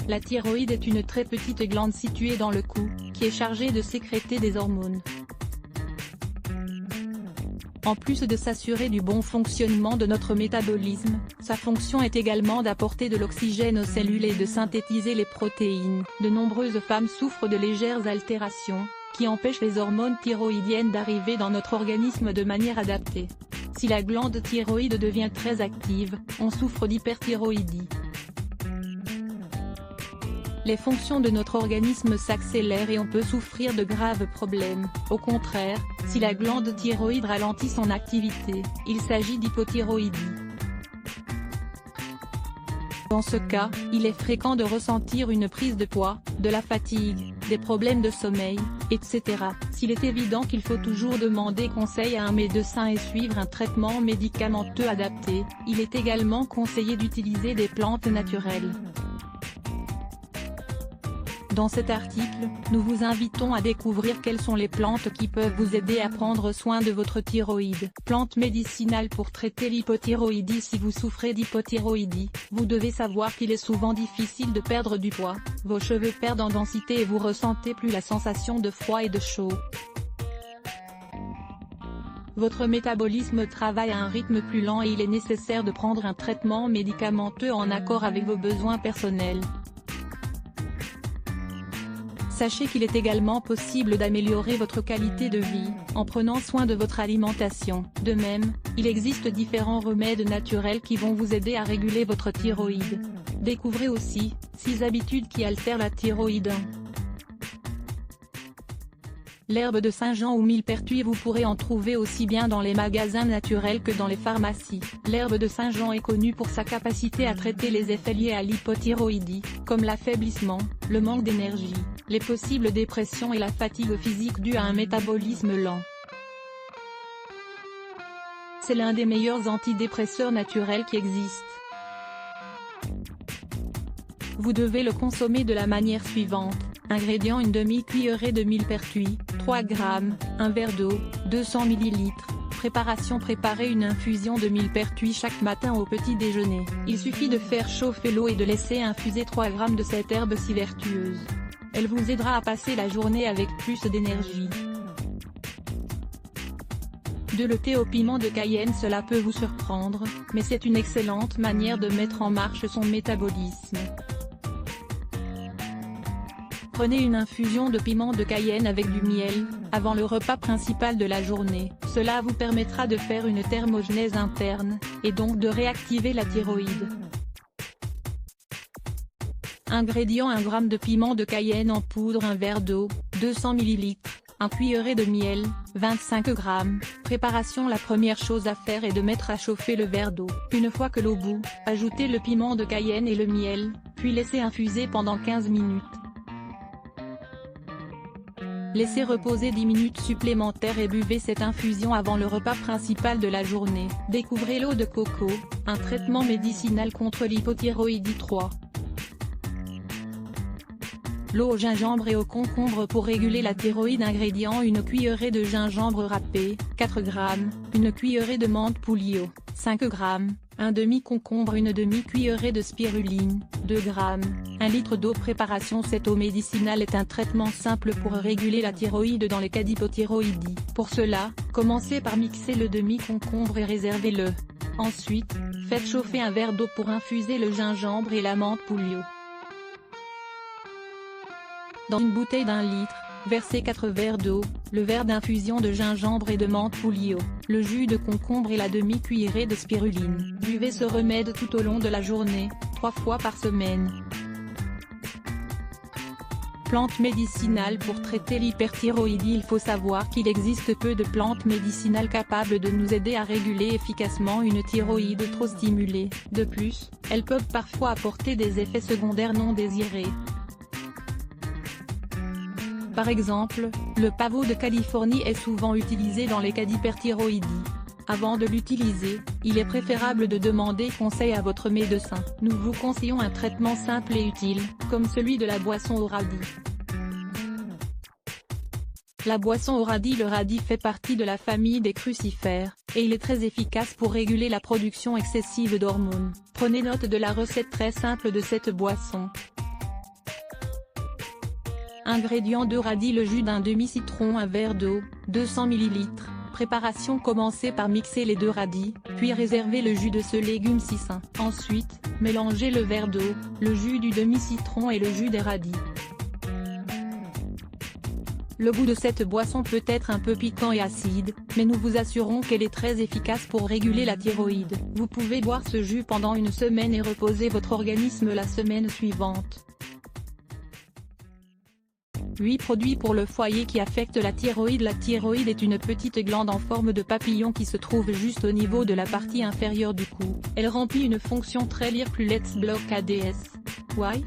La thyroïde est une très petite glande située dans le cou, qui est chargée de sécréter des hormones. En plus de s'assurer du bon fonctionnement de notre métabolisme, sa fonction est également d'apporter de l'oxygène aux cellules et de synthétiser les protéines. De nombreuses femmes souffrent de légères altérations, qui empêchent les hormones thyroïdiennes d'arriver dans notre organisme de manière adaptée. Si la glande thyroïde devient très active, on souffre d'hyperthyroïdie. Les fonctions de notre organisme s'accélèrent et on peut souffrir de graves problèmes. Au contraire, si la glande thyroïde ralentit son activité, il s'agit d'hypothyroïdie. Dans ce cas, il est fréquent de ressentir une prise de poids, de la fatigue, des problèmes de sommeil, etc. S'il est évident qu'il faut toujours demander conseil à un médecin et suivre un traitement médicamenteux adapté, il est également conseillé d'utiliser des plantes naturelles. Dans cet article, nous vous invitons à découvrir quelles sont les plantes qui peuvent vous aider à prendre soin de votre thyroïde. Plantes médicinales pour traiter l'hypothyroïdie. Si vous souffrez d'hypothyroïdie, vous devez savoir qu'il est souvent difficile de perdre du poids, vos cheveux perdent en densité et vous ressentez plus la sensation de froid et de chaud. Votre métabolisme travaille à un rythme plus lent et il est nécessaire de prendre un traitement médicamenteux en accord avec vos besoins personnels. Sachez qu'il est également possible d'améliorer votre qualité de vie, en prenant soin de votre alimentation. De même, il existe différents remèdes naturels qui vont vous aider à réguler votre thyroïde. Découvrez aussi, 6 habitudes qui altèrent la thyroïde. L'herbe de Saint-Jean ou millepertuis. Vous pourrez en trouver aussi bien dans les magasins naturels que dans les pharmacies. L'herbe de Saint-Jean est connue pour sa capacité à traiter les effets liés à l'hypothyroïdie, comme l'affaiblissement, le manque d'énergie, les possibles dépressions et la fatigue physique due à un métabolisme lent. C'est l'un des meilleurs antidépresseurs naturels qui existent. Vous devez le consommer de la manière suivante. Ingrédients: une demi-cuillerée de millepertuis, 3 g, un verre d'eau, 200 ml. Préparation: préparer une infusion de millepertuis chaque matin au petit déjeuner. Il suffit de faire chauffer l'eau et de laisser infuser 3 g de cette herbe si vertueuse. Elle vous aidera à passer la journée avec plus d'énergie. De le thé au piment de Cayenne. Cela peut vous surprendre, mais c'est une excellente manière de mettre en marche son métabolisme. Prenez une infusion de piment de Cayenne avec du miel, avant le repas principal de la journée. Cela vous permettra de faire une thermogenèse interne, et donc de réactiver la thyroïde. Ingrédients: 1 g de piment de Cayenne en poudre, un verre d'eau, 200 ml, 1 cuillerée de miel, 25 g. Préparation: la première chose à faire est de mettre à chauffer le verre d'eau. Une fois que l'eau bout, ajoutez le piment de Cayenne et le miel, puis laissez infuser pendant 15 minutes. Laissez reposer 10 minutes supplémentaires et buvez cette infusion avant le repas principal de la journée. Découvrez l'eau de coco, un traitement médicinal contre l'hypothyroïdie. 3. L'eau au gingembre et au concombre pour réguler la thyroïde. Ingrédients: une cuillerée de gingembre râpé, 4 g, une cuillerée de menthe pouilly, 5 g, un demi-concombre, une demi-cuillerée de spiruline, 2 g, 1 litre d'eau. Préparation: cette eau médicinale est un traitement simple pour réguler la thyroïde dans les cas d'hypothyroïdie. Pour cela, commencez par mixer le demi-concombre et réservez-le. Ensuite, faites chauffer un verre d'eau pour infuser le gingembre et la menthe pouilly. Dans une bouteille d'1 litre, versez 4 verres d'eau, le verre d'infusion de gingembre et de menthe pouilly, le jus de concombre et la demi-cuillerée de spiruline. Buvez ce remède tout au long de la journée, 3 fois par semaine. Plantes médicinales pour traiter l'hyperthyroïdie. Il faut savoir qu'il existe peu de plantes médicinales capables de nous aider à réguler efficacement une thyroïde trop stimulée. De plus, elles peuvent parfois apporter des effets secondaires non désirés. Par exemple, le pavot de Californie est souvent utilisé dans les cas d'hyperthyroïdie. Avant de l'utiliser, il est préférable de demander conseil à votre médecin. Nous vous conseillons un traitement simple et utile, comme celui de la boisson au radis. La boisson au radis. Le radis fait partie de la famille des crucifères, et il est très efficace pour réguler la production excessive d'hormones. Prenez note de la recette très simple de cette boisson. Ingrédients de radis: le jus d'un demi-citron, un verre d'eau, 200 ml. Préparation: commencez par mixer les 2 radis, puis réservez le jus de ce légume si sain. Ensuite, mélangez le verre d'eau, le jus du demi-citron et le jus des radis. Le goût de cette boisson peut être un peu piquant et acide, mais nous vous assurons qu'elle est très efficace pour réguler la thyroïde. Vous pouvez boire ce jus pendant une semaine et reposer votre organisme la semaine suivante. 8 produits pour le foyer qui affectent la thyroïde. La thyroïde est une petite glande en forme de papillon qui se trouve juste au niveau de la partie inférieure du cou. Elle remplit une fonction très lire plus Let's Block ADS. Why?